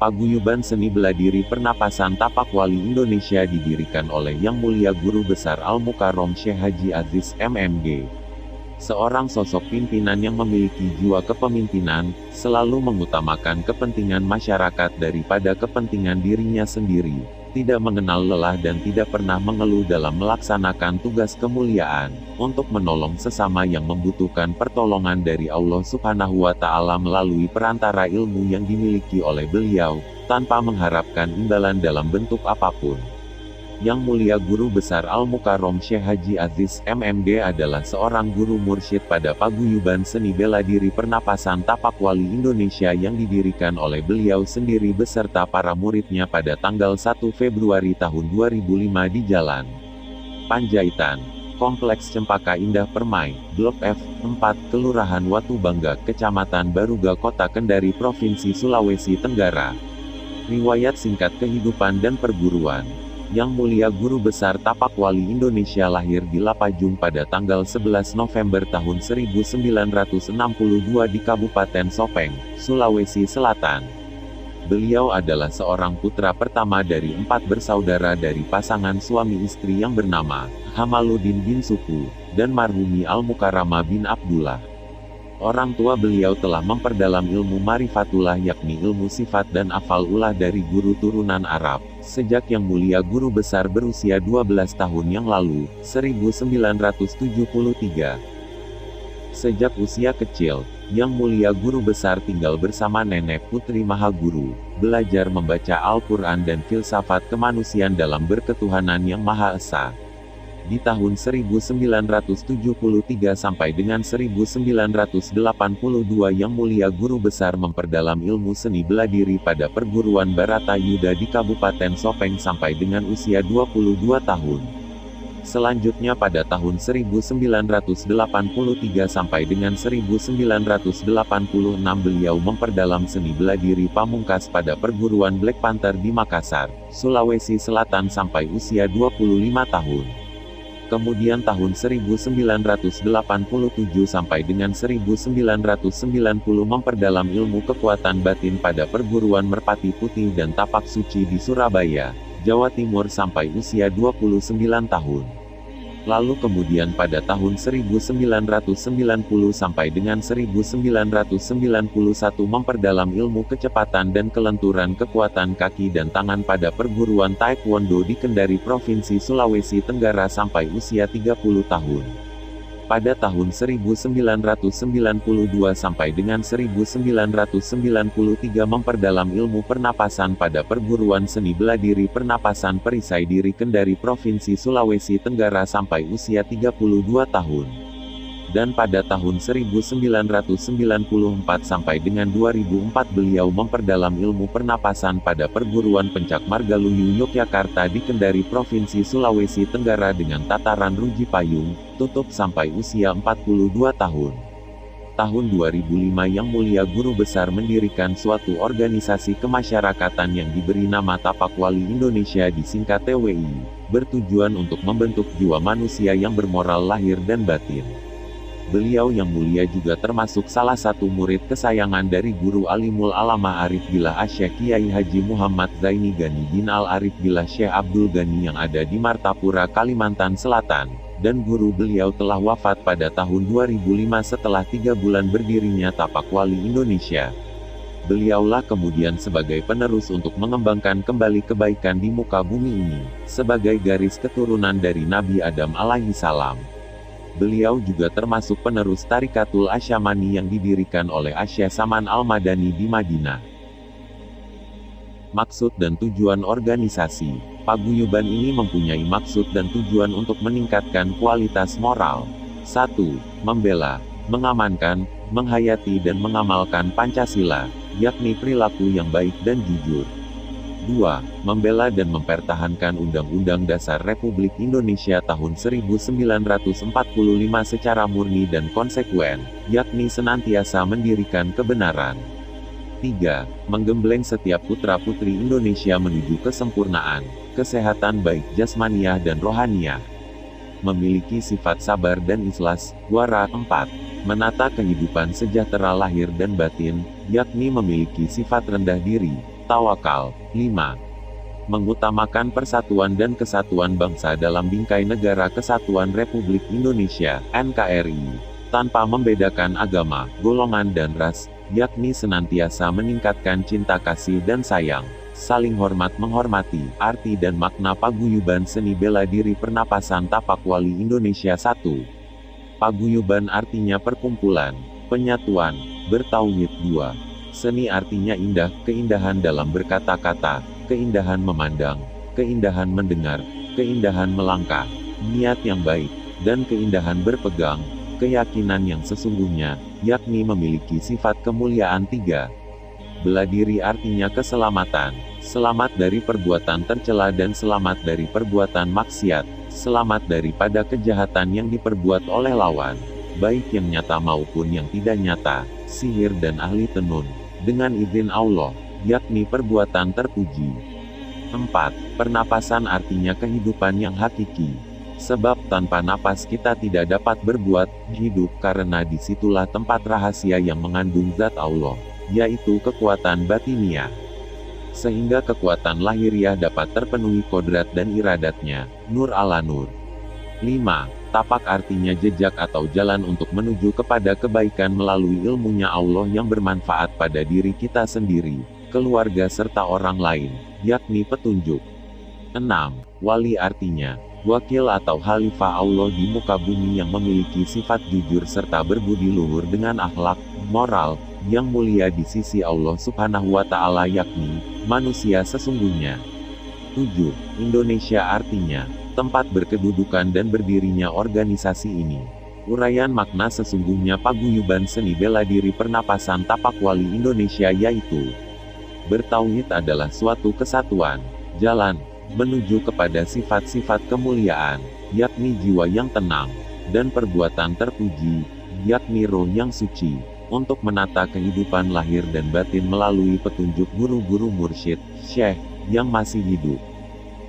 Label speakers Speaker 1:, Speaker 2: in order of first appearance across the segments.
Speaker 1: Paguyuban Seni Bela Diri Pernapasan Tapak-Wali Indonesia didirikan oleh Yang Mulia Guru Besar Al-Mukarrom Syekh Haji Aziz MMG. Seorang sosok pimpinan yang memiliki jiwa kepemimpinan, selalu mengutamakan kepentingan masyarakat daripada kepentingan dirinya sendiri, tidak mengenal lelah dan tidak pernah mengeluh dalam melaksanakan tugas kemuliaan, untuk menolong sesama yang membutuhkan pertolongan dari Allah Subhanahu wa Ta'ala melalui perantara ilmu yang dimiliki oleh beliau, tanpa mengharapkan imbalan dalam bentuk apapun. Yang Mulia Guru Besar Al-Mukarrom Syekh Haji Aziz MMG adalah seorang guru mursyid pada Paguyuban Seni Bela Diri Pernapasan Tapak-Wali Indonesia yang didirikan oleh beliau sendiri beserta para muridnya pada tanggal 1 Februari tahun 2005 di Jalan Panjaitan, Kompleks Cempaka Indah Permai, Blok F, 4, Kelurahan Watu Bangga, Kecamatan Baruga, Kota Kendari, Provinsi Sulawesi Tenggara. Riwayat singkat kehidupan dan perguruan. Yang Mulia Guru Besar Tapak-Wali Indonesia lahir di Lapajung pada tanggal 11 November tahun 1962 di Kabupaten Sopeng, Sulawesi Selatan. Beliau adalah seorang putra pertama dari 4 bersaudara dari pasangan suami istri yang bernama Hamaluddin bin Suku dan Marhumi Al-Mukarramah bin Abdullah. Orang tua beliau telah memperdalam ilmu marifatullah yakni ilmu sifat dan afal-ulah dari guru turunan Arab, sejak Yang Mulia Guru Besar berusia 12 tahun yang lalu, 1973. Sejak usia kecil, Yang Mulia Guru Besar tinggal bersama nenek Putri Mahaguru, belajar membaca Al-Quran dan filsafat kemanusiaan dalam berketuhanan yang Maha Esa. Di tahun 1973 sampai dengan 1982 Yang Mulia Guru Besar memperdalam ilmu seni bela diri pada perguruan Baratayuda di Kabupaten Sopeng sampai dengan usia 22 tahun. Selanjutnya pada tahun 1983 sampai dengan 1986 beliau memperdalam seni bela diri pamungkas pada perguruan Black Panther di Makassar, Sulawesi Selatan sampai usia 25 tahun. Kemudian tahun 1987 sampai dengan 1990 memperdalam ilmu kekuatan batin pada perguruan Merpati Putih dan Tapak Suci di Surabaya, Jawa Timur sampai usia 29 tahun. Lalu kemudian pada tahun 1990 sampai dengan 1991 memperdalam ilmu kecepatan dan kelenturan kekuatan kaki dan tangan pada perguruan Taekwondo di Kendari Provinsi Sulawesi Tenggara sampai usia 30 tahun. Pada tahun 1992 sampai dengan 1993 memperdalam ilmu pernapasan pada perguruan seni bela diri pernapasan Perisai Diri Kendari Provinsi Sulawesi Tenggara sampai usia 32 tahun. Dan pada tahun 1994 sampai dengan 2004 beliau memperdalam ilmu pernapasan pada perguruan Pencak Margaluyu Yogyakarta di Kendari Provinsi Sulawesi Tenggara dengan tataran Ruji Payung, tutup sampai usia 42 tahun. Tahun 2005 Yang Mulia Guru Besar mendirikan suatu organisasi kemasyarakatan yang diberi nama Tapak-Wali Indonesia disingkat TWI, bertujuan untuk membentuk jiwa manusia yang bermoral lahir dan batin. Beliau Yang Mulia juga termasuk salah satu murid kesayangan dari Guru Alimul Alamah Arif Billah Asy-Syaikh Kiai Haji Muhammad Zaini Gani bin Al-Arif Billah Syekh Abdul Ghani yang ada di Martapura, Kalimantan Selatan, dan guru beliau telah wafat pada tahun 2005 setelah 3 bulan berdirinya Tapak-Wali Indonesia. Beliaulah kemudian sebagai penerus untuk mengembangkan kembali kebaikan di muka bumi ini, sebagai garis keturunan dari Nabi Adam alaihi salam. Beliau juga termasuk penerus Tarikatul Asyamani yang didirikan oleh Asy-Syaikh Saman Al-Madani di Madinah. Maksud dan tujuan organisasi paguyuban ini mempunyai maksud dan tujuan untuk meningkatkan kualitas moral. 1. Membela, mengamankan, menghayati dan mengamalkan Pancasila, yakni perilaku yang baik dan jujur. 2. Membela dan mempertahankan Undang-Undang Dasar Republik Indonesia tahun 1945 secara murni dan konsekuen, yakni senantiasa mendirikan kebenaran. 3. Menggembleng setiap putra-putri Indonesia menuju kesempurnaan, kesehatan baik jasmaniah dan rohaniah. Memiliki sifat sabar dan ikhlas. Wara. 4. Menata kehidupan sejahtera lahir dan batin, yakni memiliki sifat rendah diri, Tawakal. 5. Mengutamakan persatuan dan kesatuan bangsa dalam bingkai Negara Kesatuan Republik Indonesia, NKRI, tanpa membedakan agama, golongan dan ras, yakni senantiasa meningkatkan cinta kasih dan sayang, saling hormat menghormati. Arti dan makna Paguyuban Seni Bela Diri Pernapasan Tapak Wali Indonesia 1. Paguyuban artinya perkumpulan, penyatuan, bertauhid. 2. Seni artinya indah, keindahan dalam berkata-kata, keindahan memandang, keindahan mendengar, keindahan melangkah, niat yang baik, dan keindahan berpegang, keyakinan yang sesungguhnya, yakni memiliki sifat kemuliaan. 3. Bela diri artinya keselamatan, selamat dari perbuatan tercela dan selamat dari perbuatan maksiat, selamat daripada kejahatan yang diperbuat oleh lawan, baik yang nyata maupun yang tidak nyata, sihir dan ahli tenun, dengan izin Allah, yakni perbuatan terpuji. 4. Pernapasan artinya kehidupan yang hakiki. Sebab tanpa napas kita tidak dapat berbuat, hidup, karena disitulah tempat rahasia yang mengandung zat Allah, yaitu kekuatan batiniah. Sehingga kekuatan lahiriah dapat terpenuhi kodrat dan iradatnya, nur ala nur. 5. Tapak artinya jejak atau jalan untuk menuju kepada kebaikan melalui ilmunya Allah yang bermanfaat pada diri kita sendiri, keluarga serta orang lain, yakni petunjuk. 6. Wali artinya wakil atau khalifah Allah di muka bumi yang memiliki sifat jujur serta berbudi luhur dengan akhlak, moral, yang mulia di sisi Allah Subhanahu wa Ta'ala, yakni manusia sesungguhnya. 7. Indonesia artinya tempat berkedudukan dan berdirinya organisasi ini. Uraian makna sesungguhnya Paguyuban Seni Bela Diri Pernapasan Tapak Wali Indonesia yaitu: bertauhid adalah suatu kesatuan, jalan menuju kepada sifat-sifat kemuliaan, yakni jiwa yang tenang, dan perbuatan terpuji, yakni roh yang suci, untuk menata kehidupan lahir dan batin melalui petunjuk guru-guru mursyid, syekh, yang masih hidup,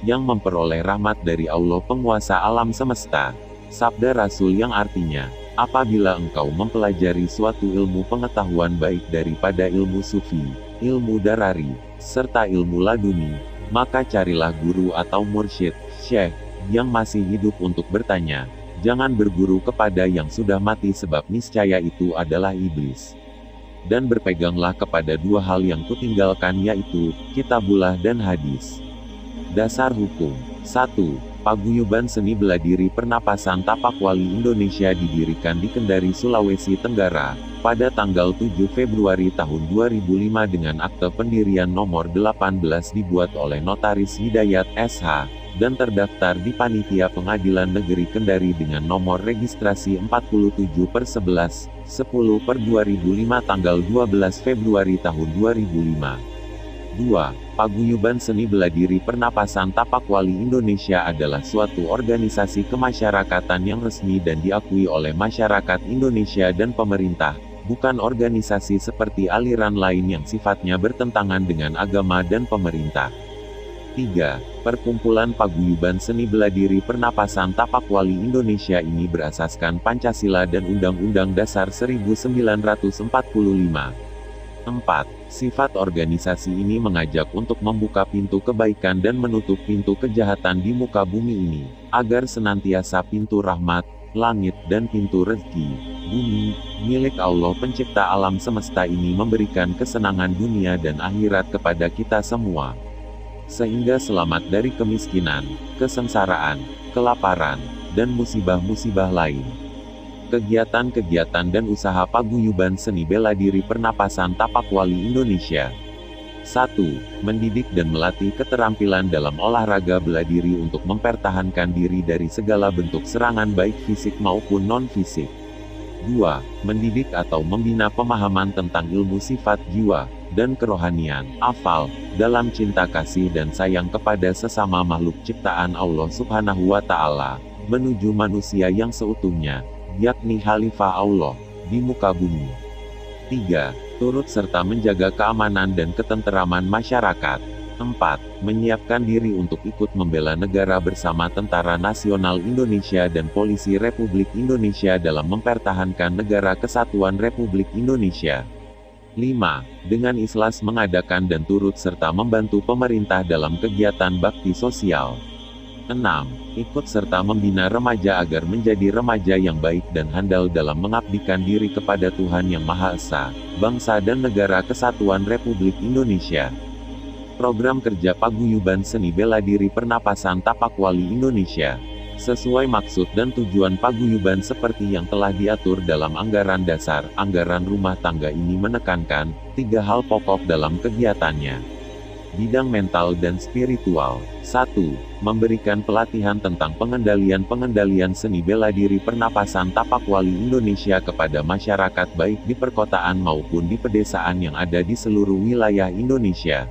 Speaker 1: yang memperoleh rahmat dari Allah penguasa alam semesta. Sabda Rasul yang artinya, apabila engkau mempelajari suatu ilmu pengetahuan baik daripada ilmu sufi, ilmu darari, serta ilmu laduni, maka carilah guru atau mursyid, syekh, yang masih hidup untuk bertanya. Jangan berguru kepada yang sudah mati sebab niscaya itu adalah iblis. Dan berpeganglah kepada dua hal yang kutinggalkan yaitu, kitabullah dan hadis. Dasar hukum. 1. Paguyuban Seni Bela Diri Pernapasan Tapak Wali Indonesia didirikan di Kendari, Sulawesi Tenggara, pada tanggal 7 Februari tahun 2005 dengan akte pendirian nomor 18 dibuat oleh Notaris Hidayat SH, dan terdaftar di Panitia Pengadilan Negeri Kendari dengan nomor registrasi 47/11, 10/2005 tanggal 12 Februari tahun 2005. 2. Paguyuban Seni Bela Diri Pernapasan Tapak Wali Indonesia adalah suatu organisasi kemasyarakatan yang resmi dan diakui oleh masyarakat Indonesia dan pemerintah, bukan organisasi seperti aliran lain yang sifatnya bertentangan dengan agama dan pemerintah. 3. Perkumpulan Paguyuban Seni Bela Diri Pernapasan Tapak Wali Indonesia ini berasaskan Pancasila dan Undang-Undang Dasar 1945. 4. Sifat organisasi ini mengajak untuk membuka pintu kebaikan dan menutup pintu kejahatan di muka bumi ini, agar senantiasa pintu rahmat, langit dan pintu rezeki, bumi, milik Allah pencipta alam semesta ini memberikan kesenangan dunia dan akhirat kepada kita semua. Sehingga selamat dari kemiskinan, kesengsaraan, kelaparan, dan musibah-musibah lain. Kegiatan-kegiatan dan usaha Paguyuban Seni Bela Diri Pernapasan Tapak Wali Indonesia. 1. Mendidik dan melatih keterampilan dalam olahraga bela diri untuk mempertahankan diri dari segala bentuk serangan baik fisik maupun non-fisik. 2. Mendidik atau membina pemahaman tentang ilmu sifat jiwa dan kerohanian, afal, dalam cinta kasih dan sayang kepada sesama makhluk ciptaan Allah Subhanahu wa Ta'ala, menuju manusia yang seutuhnya, yakni khalifah Allah di muka bumi. 3. Turut serta menjaga keamanan dan ketenteraman masyarakat. 4. Menyiapkan diri untuk ikut membela negara bersama Tentara Nasional Indonesia dan Polisi Republik Indonesia dalam mempertahankan Negara Kesatuan Republik Indonesia. 5. Dengan ikhlas mengadakan dan turut serta membantu pemerintah dalam kegiatan bakti sosial. 6. Ikut serta membina remaja agar menjadi remaja yang baik dan handal dalam mengabdikan diri kepada Tuhan Yang Maha Esa, bangsa dan negara Kesatuan Republik Indonesia. Program kerja Paguyuban Seni Bela Diri Pernapasan Tapak Wali Indonesia. Sesuai maksud dan tujuan paguyuban seperti yang telah diatur dalam anggaran dasar, anggaran rumah tangga ini menekankan 3 hal pokok dalam kegiatannya. Bidang mental dan spiritual. 1. Memberikan pelatihan tentang pengendalian seni bela diri pernapasan tapak wali Indonesia kepada masyarakat baik di perkotaan maupun di pedesaan yang ada di seluruh wilayah Indonesia.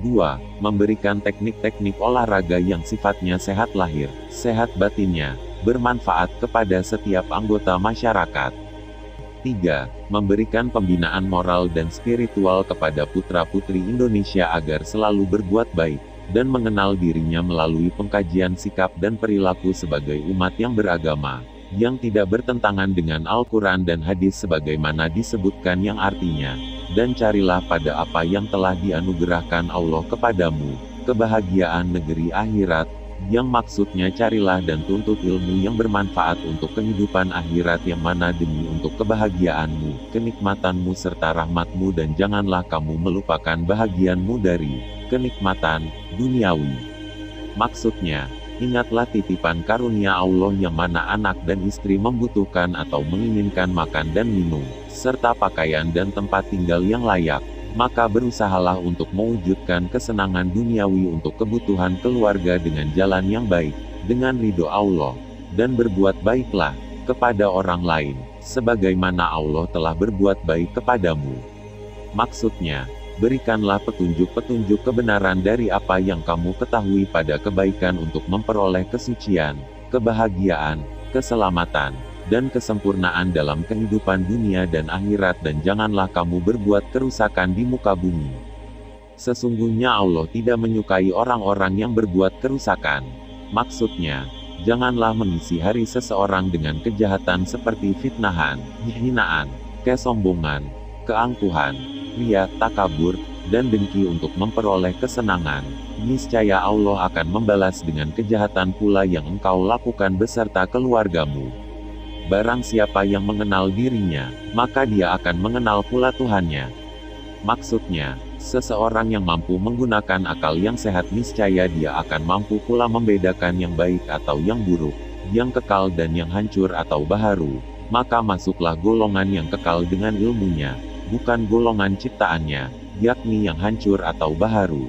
Speaker 1: 2. Memberikan teknik-teknik olahraga yang sifatnya sehat lahir, sehat batinnya, bermanfaat kepada setiap anggota masyarakat. 3. Memberikan pembinaan moral dan spiritual kepada putra-putri Indonesia agar selalu berbuat baik, dan mengenal dirinya melalui pengkajian sikap dan perilaku sebagai umat yang beragama, yang tidak bertentangan dengan Al-Quran dan hadis sebagaimana disebutkan yang artinya, dan carilah pada apa yang telah dianugerahkan Allah kepadamu, kebahagiaan negeri akhirat, yang maksudnya carilah dan tuntut ilmu yang bermanfaat untuk kehidupan akhirat yang mana demi untuk kebahagiaanmu, kenikmatanmu serta rahmatmu dan janganlah kamu melupakan bahagianmu dari kenikmatan duniawi. Maksudnya, ingatlah titipan karunia Allah yang mana anak dan istri membutuhkan atau menginginkan makan dan minum, serta pakaian dan tempat tinggal yang layak. Maka berusahalah untuk mewujudkan kesenangan duniawi untuk kebutuhan keluarga dengan jalan yang baik, dengan ridho Allah, dan berbuat baiklah kepada orang lain, sebagaimana Allah telah berbuat baik kepadamu. Maksudnya, berikanlah petunjuk-petunjuk kebenaran dari apa yang kamu ketahui pada kebaikan untuk memperoleh kesucian, kebahagiaan, keselamatan, dan kesempurnaan dalam kehidupan dunia dan akhirat dan janganlah kamu berbuat kerusakan di muka bumi. Sesungguhnya Allah tidak menyukai orang-orang yang berbuat kerusakan. Maksudnya, janganlah mengisi hari seseorang dengan kejahatan seperti fitnahan, hinaan, kesombongan, keangkuhan, ria, takabur, dan dengki untuk memperoleh kesenangan. Niscaya Allah akan membalas dengan kejahatan pula yang engkau lakukan beserta keluargamu. Barang siapa yang mengenal dirinya, maka dia akan mengenal pula Tuhannya. Maksudnya, seseorang yang mampu menggunakan akal yang sehat niscaya dia akan mampu pula membedakan yang baik atau yang buruk, yang kekal dan yang hancur atau baharu. Maka masuklah golongan yang kekal dengan ilmunya, bukan golongan ciptaannya, yakni yang hancur atau baharu.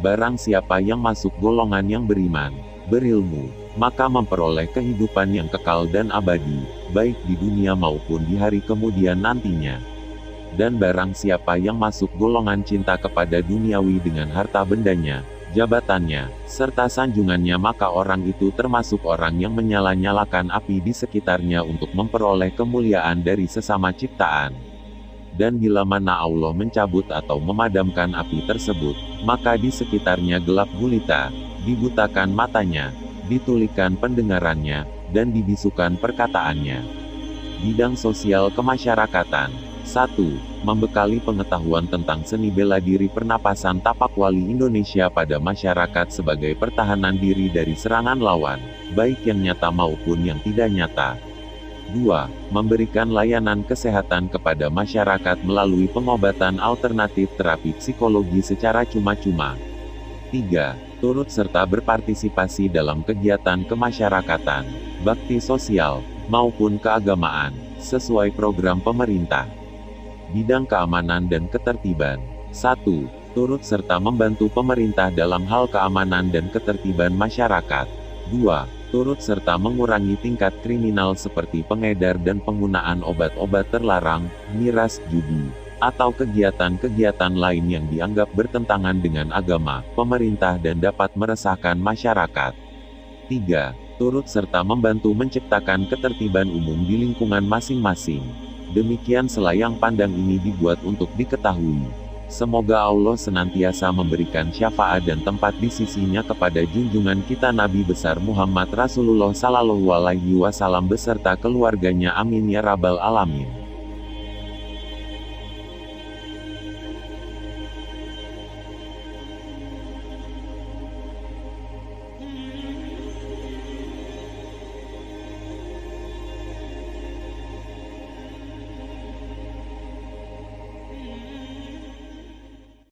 Speaker 1: Barang siapa yang masuk golongan yang beriman, berilmu, maka memperoleh kehidupan yang kekal dan abadi, baik di dunia maupun di hari kemudian nantinya. Dan barang siapa yang masuk golongan cinta kepada duniawi dengan harta bendanya, jabatannya, serta sanjungannya maka orang itu termasuk orang yang menyala-nyalakan api di sekitarnya untuk memperoleh kemuliaan dari sesama ciptaan. Dan bila mana Allah mencabut atau memadamkan api tersebut, maka di sekitarnya gelap gulita, dibutakan matanya, ditulikan pendengarannya, dan dibisukan perkataannya. Bidang sosial kemasyarakatan. 1. Membekali pengetahuan tentang seni bela diri pernapasan tapak wali Indonesia pada masyarakat sebagai pertahanan diri dari serangan lawan, baik yang nyata maupun yang tidak nyata. 2. Memberikan layanan kesehatan kepada masyarakat melalui pengobatan alternatif terapi psikologi secara cuma-cuma. 3. Turut serta berpartisipasi dalam kegiatan kemasyarakatan, bakti sosial, maupun keagamaan, sesuai program pemerintah. Bidang keamanan dan ketertiban. 1. Turut serta membantu pemerintah dalam hal keamanan dan ketertiban masyarakat. 2. Turut serta mengurangi tingkat kriminal seperti pengedar dan penggunaan obat-obat terlarang, miras, judi, atau kegiatan-kegiatan lain yang dianggap bertentangan dengan agama, pemerintah dan dapat meresahkan masyarakat. 3. Turut serta membantu menciptakan ketertiban umum di lingkungan masing-masing. Demikian selayang pandang ini dibuat untuk diketahui. Semoga Allah senantiasa memberikan syafaat dan tempat di sisinya kepada junjungan kita Nabi besar Muhammad Rasulullah Sallallahu Alaihi Wasallam beserta keluarganya, amin ya rabbal alamin.